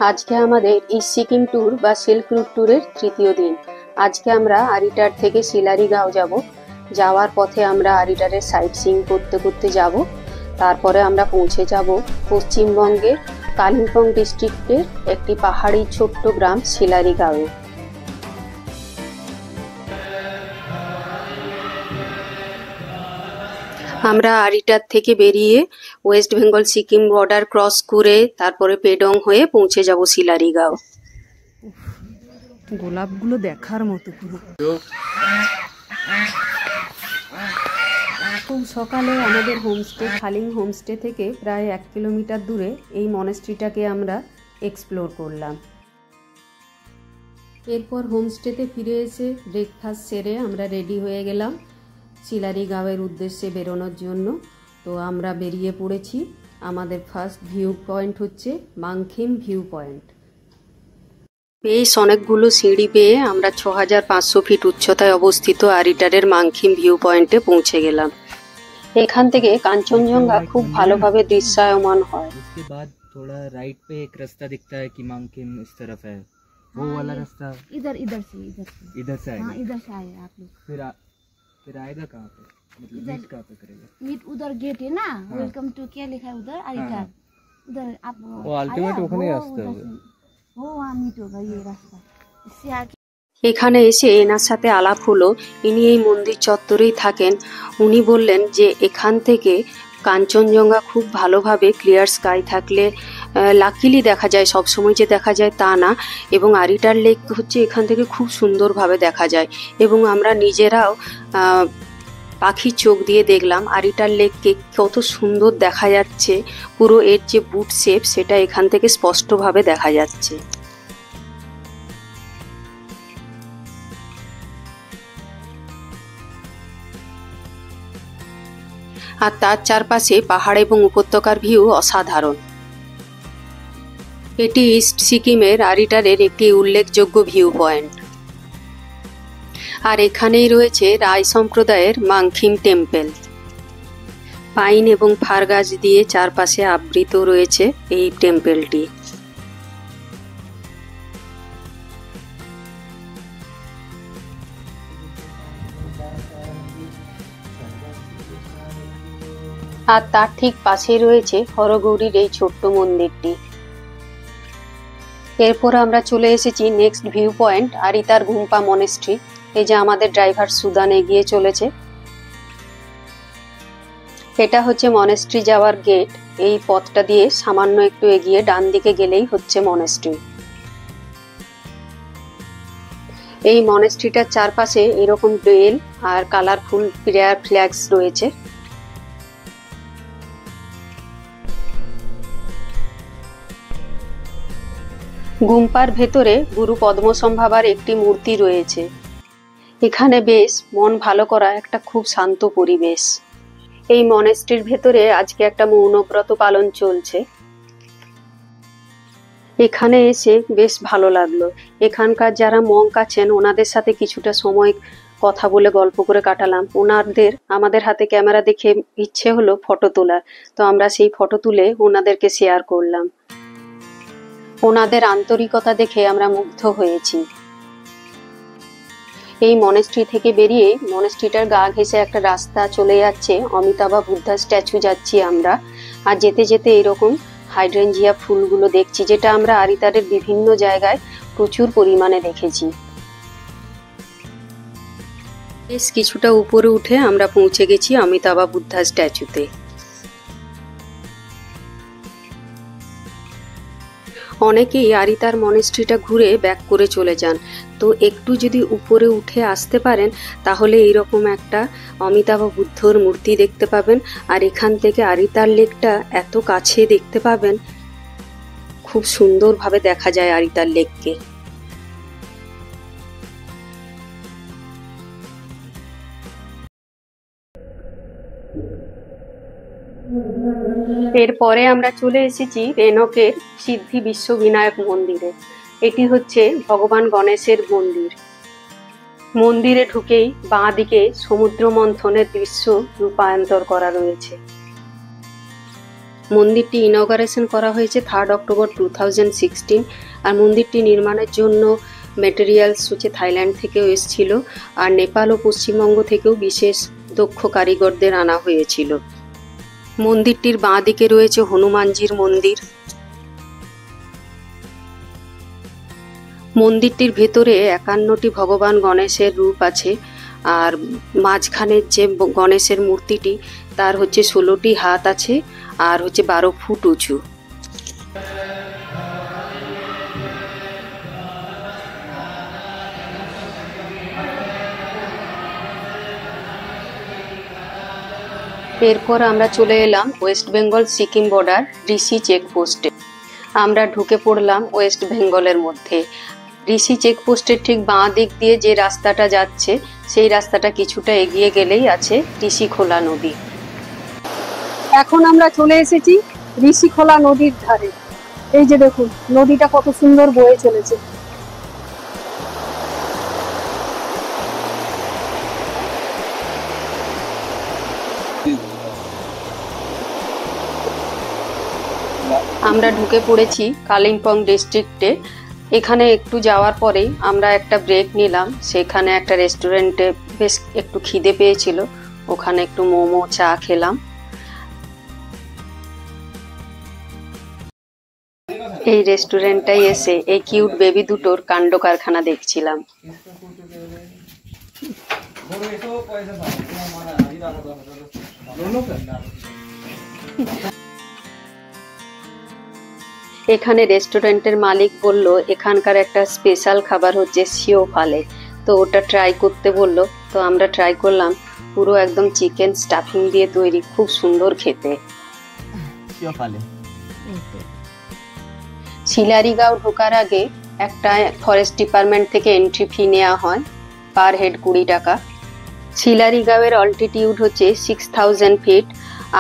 আজকে আমাদের east Sikkim tour বা সিল্ক রুট ট্যুরের তৃতীয় দিন। আজকে আমরা আরিটার থেকে শিলারিগাঁও যাব। যাওয়ার পথে আমরা আরিটারের সাইট সিইং করতে করতে যাব। তারপরে আমরা পৌঁছে যাব পশ্চিমবঙ্গের কালিম্পং ডিস্ট্রিক্টের একটি পাহাড়ি ছোট্ট গ্রাম শিলারিগাঁওয়ে। আমরা আরিটার থেকে বেরিয়ে West Bengal Sikkim border cross করে তারপরে পেডং হয়ে পৌঁছে যাব শিলারিগাঁও। গোলাপগুলো দেখার মতো পুরো। খুব সকালে আমাদের হোমস্টে খালিং হোমস্টে থেকে প্রায় 1 কিলোমিটার দূরে এই মনেস্ট্রিটাকে আমরা এক্সপ্লোর করলাম। এরপর হোমস্টেতে ফিরে এসে ব্রেকফাস্ট সেরে আমরা রেডি হয়ে গেলাম শিলারিগাঁওয়ের উদ্দেশ্যে বেরোনোর জন্য। তো আমরা বেরিয়ে পড়েছি। আমাদের ফার্স্ট ভিউ পয়েন্ট হচ্ছে মাংখিম ভিউ পয়েন্ট। বেশ অনেকগুলো সিঁড়ি পেয়ে আমরা 6500 ফিট উচ্চতায় অবস্থিত আরিটারের মাংখিম ভিউ পয়েন্টে পৌঁছে গেলাম। এখান থেকে কাঞ্চনজঙ্ঘা খুব ভালোভাবে দৃশ্যায়মান হয়। उसके बाद थोड़ा राइट पे एक रास्ता दिखता है कि मांगखिम इस तरफ है, वो वाला रास्ता इधर से आएगा। हाँ, इधर से आए आप लोग। फिर आएगा कहाँ पे, मतलब मीट कहाँ पे करेगा? मीट उधर गेट है ना, वेलकम टू क्या लिखा है उधर अरिटार, उधर आप वो अल्टीमेट ওখানে রাস্তা হবে, वो वहाँ मीट होगा ये रास्ता। इससे आगे এখানে এসে এনার সাথে আলাপ হলো। ইনি এই মন্দির চত্বরেই থাকেন। উনি বললেন যে এখান থেকে কাঞ্চনজঙ্ঘা খুব ভালোভাবে ক্লিয়ার স্কাই থাকলে লাকিলি দেখা যায়, সবসময় যে দেখা যায় তা না। এবং আরিটার লেক হচ্ছে এখান থেকে খুব সুন্দরভাবে দেখা যায়। এবং আমরা নিজেরাও পাখির চোখ দিয়ে দেখলাম আরিটার লেককে কত সুন্দর দেখা যাচ্ছে। পুরো এর যে বুট শেপ সেটা এখান থেকে স্পষ্টভাবে দেখা যাচ্ছে। আর তার চারপাশে পাহাড় এবং উপত্যকার ভিউ অসাধারণ। এটি ইস্ট সিকিমের আরিটারের একটি উল্লেখযোগ্য ভিউ পয়েন্ট। আর এখানেই রয়েছে রাই সম্প্রদায়ের মাংখিম টেম্পল। পাইন এবং ফার গাছ দিয়ে চারপাশে আবৃত রয়েছে এই টেম্পলটি। আর তার ঠিক পাশেই রয়েছে হরগৌরীর এই ছোট্ট মন্দিরটি। এরপর আমরা চলে এসেছি next viewpoint Aritar Gompa monastery. এই যে আমাদের ড্রাইভার সুদান এগিয়ে চলেছে। এটা হচ্ছে মনেস্ট্রি যাওয়ার গেট। এই পথটা দিয়ে সামান্য একটু এগিয়ে ডান দিকে গেলেই হচ্ছে মনেস্ট্রি। এই মনেস্ট্রিটার চারপাশে এরকম বেল আর কালারফুল প্রেয়ার ফ্ল্যাগস রয়েছে। গুম্পার ভেতরে গুরু পদ্মসম্ভাবার একটি মূর্তি রয়েছে। এখানে বেশ মন ভালো করা একটা খুব শান্ত পরিবেশ। এই মনেস্ট্রির ভেতরে আজকে একটা মৌনব্রত পালন চলছে। এখানে এসে বেশ ভালো লাগলো। এখানকার যারা মঙ্ক আছেন ওনাদের সাথে কিছুটা সময় কথা বলে গল্প করে কাটালাম। ওনাদের আমাদের হাতে ক্যামেরা দেখে ইচ্ছে হলো ফটো তোলার। তো আমরা সেই ফটো তুলে ওনাদেরকে শেয়ার করলাম। ওনাদের আন্তরিকতা দেখে আমরা মুগ্ধ হয়েছি। এই মনেস্ট্রি থেকে বেরিয়ে মনেস্ট্রিটার গা ঘেঁষে একটা রাস্তা চলে যাচ্ছে, অমিতাভা বুদ্ধা স্ট্যাচু যাচ্ছি আমরা। আর যেতে যেতে এরকম হাইড্রেঞ্জিয়া ফুলগুলো দেখছি, যেটা আমরা আরিতারের বিভিন্ন জায়গায় প্রচুর পরিমাণে দেখেছি। বেশ কিছুটা উপরে উঠে আমরা পৌঁছে গেছি অমিতাভা বুদ্ধা স্ট্যাচুতে। অনেকেই আরিতার মনেস্ট্রিটা ঘুরে ব্যাক করে চলে যান। তো একটু যদি উপরে উঠে আসতে পারেন তাহলে এইরকম একটা অমিতাভ বুদ্ধর মূর্তি দেখতে পাবেন। আর এখান থেকে আরিতার লেকটা এত কাছে দেখতে পাবেন, খুব সুন্দরভাবে দেখা যায় আরিতার লেককে। এরপরে আমরা চলে এসেছি রেনকের সিদ্ধি বিশ্ববিনায়ক মন্দিরে। এটি হচ্ছে ভগবান গণেশের মন্দির। মন্দিরে ঢুকেই বাঁ দিকে সমুদ্র মন্থনের দৃশ্য রূপান্তর করা রয়েছে। মন্দিরটি ইনঅগারেশন করা হয়েছে 3 অক্টোবর 2016। আর মন্দিরটি নির্মাণের জন্য মেটেরিয়ালস হচ্ছে থাইল্যান্ড থেকেও এসেছিল, আর নেপাল ও পশ্চিমবঙ্গ থেকেও বিশেষ দক্ষ কারিগরদের আনা হয়েছিল। মন্দিরটির বাঁ দিকে রয়েছে হনুমানজির মন্দির। মন্দিরটির ভেতরে 51টি ভগবান গণেশের রূপ আছে, আর মাঝখানের যে গণেশের মূর্তিটি তার হচ্ছে 16টি হাত আছে আর হচ্ছে 12 ফুট উঁচু। এরপর আমরা চলে এলাম ওয়েস্ট বেঙ্গল সিকিম বর্ডার ঋষি চেকপোস্টে। আমরা ঢুকে পড়লাম ওয়েস্ট বেঙ্গলের মধ্যে। ঋষি চেকপোস্টের ঠিক বাঁ দিক দিয়ে যে রাস্তাটা যাচ্ছে সেই রাস্তাটা কিছুটা এগিয়ে গেলেই আছে ঋষিখোলা নদী। এখন আমরা চলে এসেছি ঋষিখোলা নদীর ধারে। এই যে দেখুন নদীটা কত সুন্দর বয়ে চলেছে। আমরা ঢুকে পড়েছি কালিম্পং ডিস্ট্রিক্টে। এখানে একটু যাওয়ার পরেই আমরা একটা ব্রেক নিলাম। সেখানে একটা রেস্টুরেন্টে বেশ একটু খিদে পেয়েছিল, ওখানে একটু মোমো চা খেলাম। এই রেস্টুরেন্টটাই এসে এই কিউট বেবি দুটোর কাণ্ড কারখানা দেখছিলাম। এখানে রেস্টুরেন্টের মালিক বলল এখানকার একটা স্পেশাল খাবার হচ্ছে শিও ফালে, তো ওটা ট্রাই করতে বলল। তো আমরা ট্রাই করলাম। পুরো একদম চিকেন স্টাফিং দিয়ে তৈরি, খুব সুন্দর খেতে। শিলারিগাঁও ঢোকার আগে একটা ফরেস্ট ডিপার্টমেন্ট থেকে এন্ট্রি ফি নেওয়া হয়, পার হেড 20 টাকা। শিলারিগাঁওয়ের অল্টিটিউড হচ্ছে 6000 ফিট,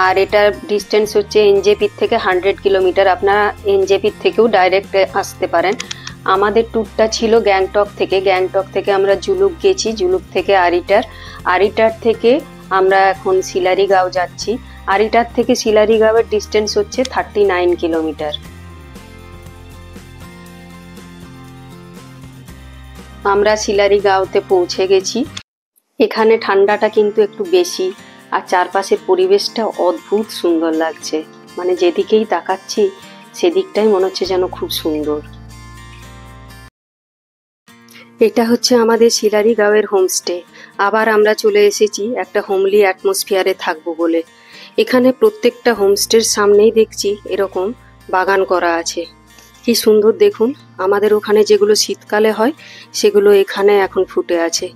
আর এটার ডিস্টেন্স হচ্ছে এনজেপির থেকে 100 কিলোমিটার। আপনারা এনজেপির থেকেও ডাইরেক্ট আসতে পারেন। আমাদের ট্যুরটা ছিল গ্যাংটক থেকে। গ্যাংটক থেকে আমরা জুলুক গেছি, জুলুক থেকে আরিটার, আরিটার থেকে আমরা এখন শিলারিগাঁও যাচ্ছি। আরিটার থেকে শিলারিগাঁওয়ের ডিস্টেন্স হচ্ছে 39 কিলোমিটার। আমরা শিলারিগাঁওতে পৌঁছে গেছি। এখানে ঠান্ডাটা কিন্তু একটু বেশি, আর চারপাশের পরিবেশটা অদ্ভুত সুন্দর লাগছে। মানে যেদিকেই তাকাচ্ছি সেদিকটাই মনে হচ্ছে যেন খুব সুন্দর। এটা হচ্ছে আমাদের শিলারিগাঁওয়ের হোমস্টে। আবার আমরা চলে এসেছি একটা হোমলি অ্যাটমসফিয়ারে থাকবো বলে। এখানে প্রত্যেকটা হোমস্টের সামনেই দেখছি এরকম বাগান করা আছে। কি সুন্দর দেখুন। আমাদের ওখানে যেগুলো শীতকালে হয় সেগুলো এখানে এখন ফুটে আছে।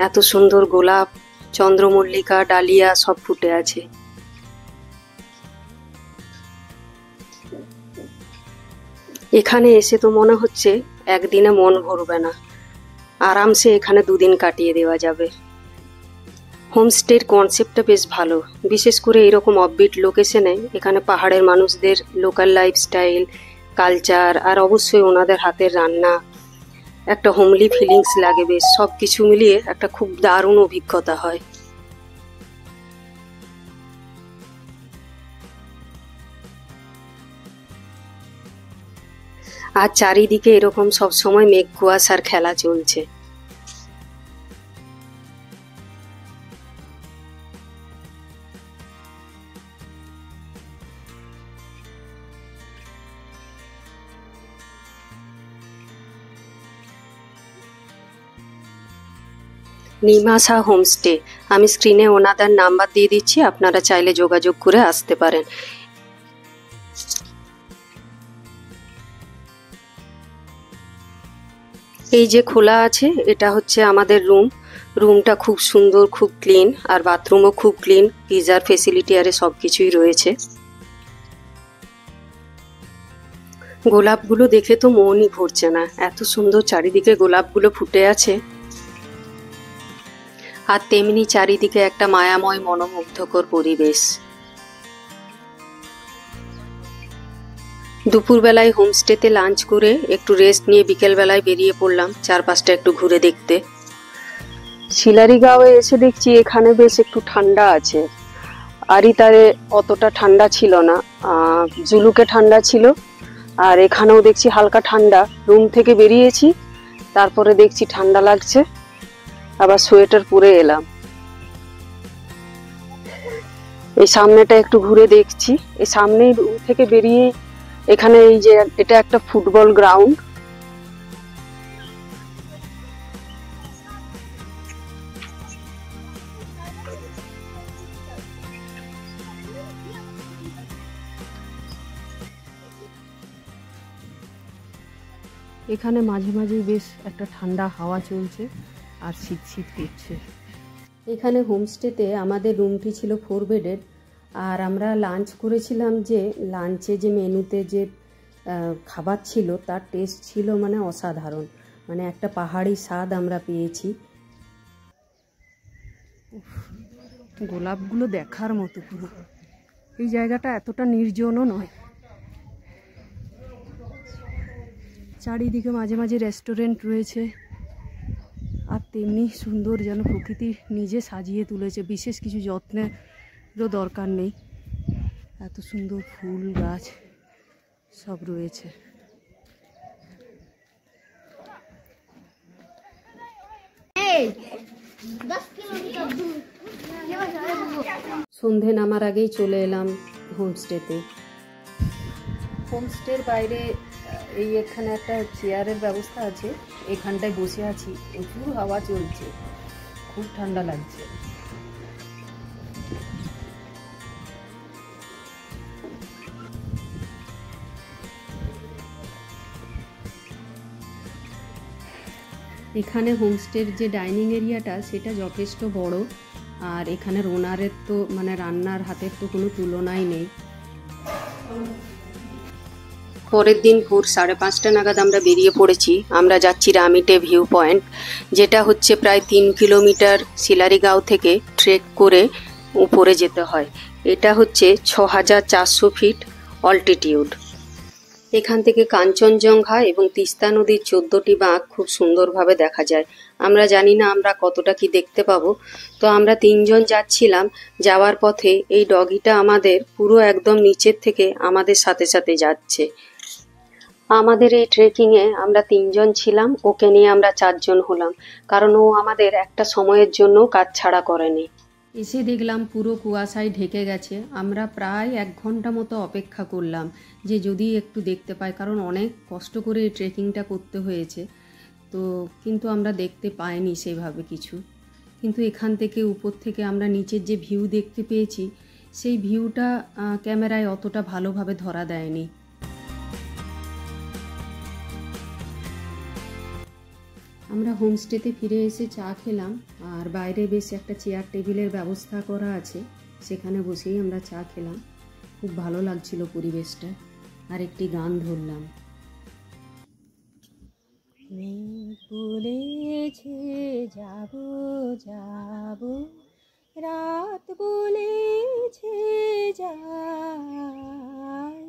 এত সুন্দর গোলাপ, চন্দ্রমল্লিকা, ডালিয়া সব ফুটে আছে। এখানে এসে তো মনে হচ্ছে একদিনে মন ভরবে না, আরামসে এখানে 2 দিন কাটিয়ে দেওয়া যাবে। হোমস্টের কনসেপ্টটা বেশ ভালো, বিশেষ করে এরকম অফবিট লোকেশনে। এখানে পাহাড়ের মানুষদের লোকাল লাইফস্টাইল, কালচার, আর অবশ্যই ওনাদের হাতের রান্না, একটা হোমলি ফিলিংস লাগে বেশ। সব কিছু মিলিয়ে একটা খুব দারুণ অভিজ্ঞতা হয়। আর চারিদিকে এরকম সব সময় মেঘ কুয়াশার খেলা চলছে। নিমাশা হোমস্টে। আমি স্ক্রিনে ওনাদের নাম্বার দিয়ে দিচ্ছি, আপনারা চাইলে যোগাযোগ করে আসতে পারেন। এই যে খোলা আছে এটা হচ্ছে আমাদের রুম। রুমটা খুব সুন্দর, খুব ক্লিন, আর বাথরুমও খুব ক্লিন। গিজার ফেসিলিটি আরে সব কিছুই রয়েছে। গোলাপগুলো দেখে তো মনই ভরছে না, এত সুন্দর চারিদিকে গোলাপগুলো ফুটে আছে। আর তেমনি চারিদিকে একটা মায়াময় মনোমুগ্ধকর পরিবেশ। দুপুরবেলায় হোমস্টেতে লাঞ্চ করে একটু রেস্ট নিয়ে বিকেলবেলায় বেরিয়ে পড়লাম চারপাশটা একটু ঘুরে দেখতে। শিলারিগাঁওয়ে এসে দেখছি এখানে বেশ একটু ঠান্ডা আছে, আরিতারে অতটা ঠান্ডা ছিল না, জুলুকে ঠান্ডা ছিল। আর এখানেও দেখছি হালকা ঠান্ডা। রুম থেকে বেরিয়েছি, তারপরে দেখছি ঠান্ডা লাগছে, আবার সোয়েটার পরে এলাম। এই সামনেটা একটু ঘুরে দেখছি। এই সামনেই রুম থেকে বেরিয়ে এখানে এই যে এটা একটা ফুটবল গ্রাউন্ড। এখানে মাঝে মাঝে বেশ একটা ঠান্ডা হাওয়া চলছে আর শীত শীত করছে। এখানে হোমস্টেতে আমাদের রুমটি ছিল 4 বেডের। আর আমরা লাঞ্চ করেছিলাম, যে লাঞ্চে যে মেনুতে যে খাবার ছিল তার টেস্ট ছিল মানে অসাধারণ, মানে একটা পাহাড়ি স্বাদ আমরা পেয়েছি। গোলাপগুলো দেখার মতো পুরো। এই জায়গাটা এতটা নির্জনও নয়, চারিদিকে মাঝে মাঝে রেস্টুরেন্ট রয়েছে। আর তেমনি সুন্দর, যেন প্রকৃতি নিজে সাজিয়ে তুলেছে, বিশেষ কিছু যত্নেরও দরকার নেই। এত সুন্দর ফুল গাছ সব রয়েছে। সন্ধে নামার আগেই চলে এলাম হোমস্টেতে। হোমস্টের বাইরে এই এখানে একটা চেয়ারের ব্যবস্থা আছে, এখানটায় বসে আছি। প্রচুর হাওয়া চলছে, খুব ঠান্ডা লাগছে। এখানে হোমস্টের যে ডাইনিং এরিয়াটা সেটা যথেষ্ট বড়। আর এখানের ওনারের তো মানে রান্নার হাতের তো কোনো তুলনাই নেই। পরের দিন ভোর 5:30 নাগাদ আমরা বেরিয়ে পড়েছি। আমরা যাচ্ছি রামিটে ভিউ পয়েন্ট, যেটা হচ্ছে প্রায় 3 কিলোমিটার শিলারিগাঁও থেকে ট্রেক করে উপরে যেতে হয়। এটা হচ্ছে 6400 ফিট অল্টিটিউড। এখান থেকে কাঞ্চনজঙ্ঘা এবং তিস্তা নদীর 14টি বাঁক খুব সুন্দরভাবে দেখা যায়। আমরা জানি না আমরা কতটা কি দেখতে পাবো। তো আমরা 3 জন যাচ্ছিলাম। যাওয়ার পথে এই ডগিটা আমাদের পুরো একদম নিচের থেকে আমাদের সাথে সাথে যাচ্ছে। আমাদের এই ট্রেকিংয়ে আমরা 3 জন ছিলাম, ওকে নিয়ে আমরা 4 জন হলাম, কারণ ও আমাদের একটা সময়ের জন্য কাজ ছাড়া করেনি। এসে দেখলাম পুরো কুয়াশায় ঢেকে গেছে। আমরা প্রায় 1 ঘন্টা মতো অপেক্ষা করলাম যে যদি একটু দেখতে পাই, কারণ অনেক কষ্ট করে এই ট্রেকিংটা করতে হয়েছে। তো কিন্তু আমরা দেখতে পাইনি সেভাবে কিছু। কিন্তু এখান থেকে উপর থেকে আমরা নিচের যে ভিউ দেখতে পেয়েছি, সেই ভিউটা ক্যামেরায় অতটা ভালোভাবে ধরা দেয়নি। আমরা হোমস্টেতে ফিরে এসে চা খেলাম। আর বাইরে বেশ একটা চেয়ার টেবিলের ব্যবস্থা করা আছে, সেখানে বসেই আমরা চা খেলাম। খুব ভালো লাগছিল পরিবেশটা। আর একটি গান ধরলাম। বলেছে যাব যাব, রাত বলেছে যাই,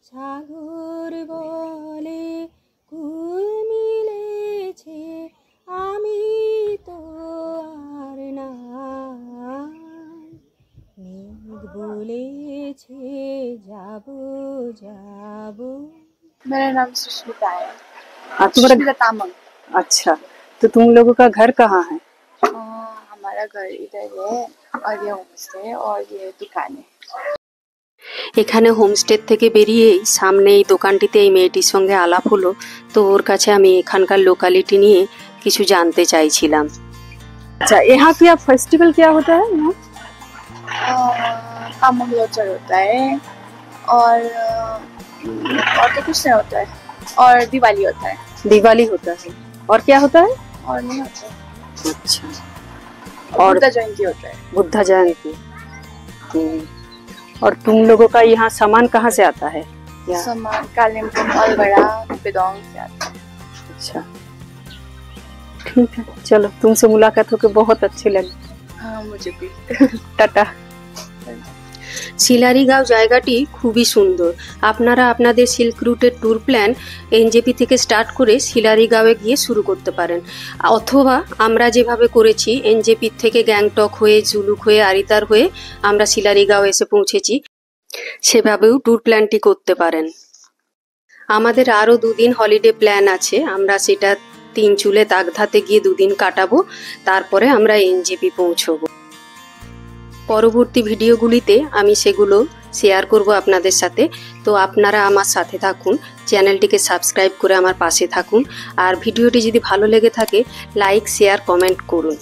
সাগর বলে কুল মিলেছে, আমি তো আর নাই, মেঘ বলেছে যাব যাব। मेरा नाम सुष्मिता है। अच्छा, सुष्मिता तामंग। अच्छा, तो तुम लोगों का घर कहाँ है? हमारा घर इधर है और ये होमस्टे है और ये दुकान है। এখানে হোমস্টে থেকে বেরিয়েই সামনে এই দোকানটিতে এই মেয়েটির সঙ্গে আলাপ হলো। তো ওর কাছে আমি এখানকার লোকালিটি নিয়ে কিছু জানতে চাইছিলাম। আচ্ছা, यहाँ क्या फेस्टिवल क्या होता है? तामंग लोचर होता है और तो कुछ नहीं होता है, और दिवाली होता है। दिवाली होता है और क्या होता है? और नहीं होता है। अच्छा, और बुद्ध जयंती होता है। बुद्ध जयंती। और तुम लोगों का यहाँ सामान कहाँ से आता है? सामान कालिम्पोंग, अलगढ़ा, बेदोंग से आता है। अच्छा, ठीक है, चलो, तुमसे मुलाकात होकर बहुत अच्छी लगी। हाँ, मुझे भी। टाटा। শিলারিগাঁও জায়গাটি খুবই সুন্দর। আপনারা আপনাদের সিল্ক রুটের ট্যুর প্ল্যান এনজেপি থেকে স্টার্ট করে শিলারিগাঁওয়ে গিয়ে শুরু করতে পারেন, অথবা আমরা যেভাবে করেছি এনজেপি থেকে গ্যাংটক হয়ে, জুলুক হয়ে, আরিতার হয়ে আমরা শিলারিগাঁও এসে পৌঁছেছি, সেভাবেও ট্যুর প্ল্যানটি করতে পারেন। আমাদের আরও 2 দিন হলিডে প্ল্যান আছে, আমরা সেটা তিনচুলে তাগধাতে গিয়ে 2 দিন কাটাবো, তারপরে আমরা এনজেপি পৌঁছবো। পরবর্তী ভিডিওগুলিতে আমি সেগুলো শেয়ার করব আপনাদের সাথে। তো আপনারা আমার সাথে থাকুন, চ্যানেলটিকে সাবস্ক্রাইব করে আমার পাশে থাকুন, আর ভিডিওটি যদি ভালো লেগে থাকে লাইক, শেয়ার, কমেন্ট করুন।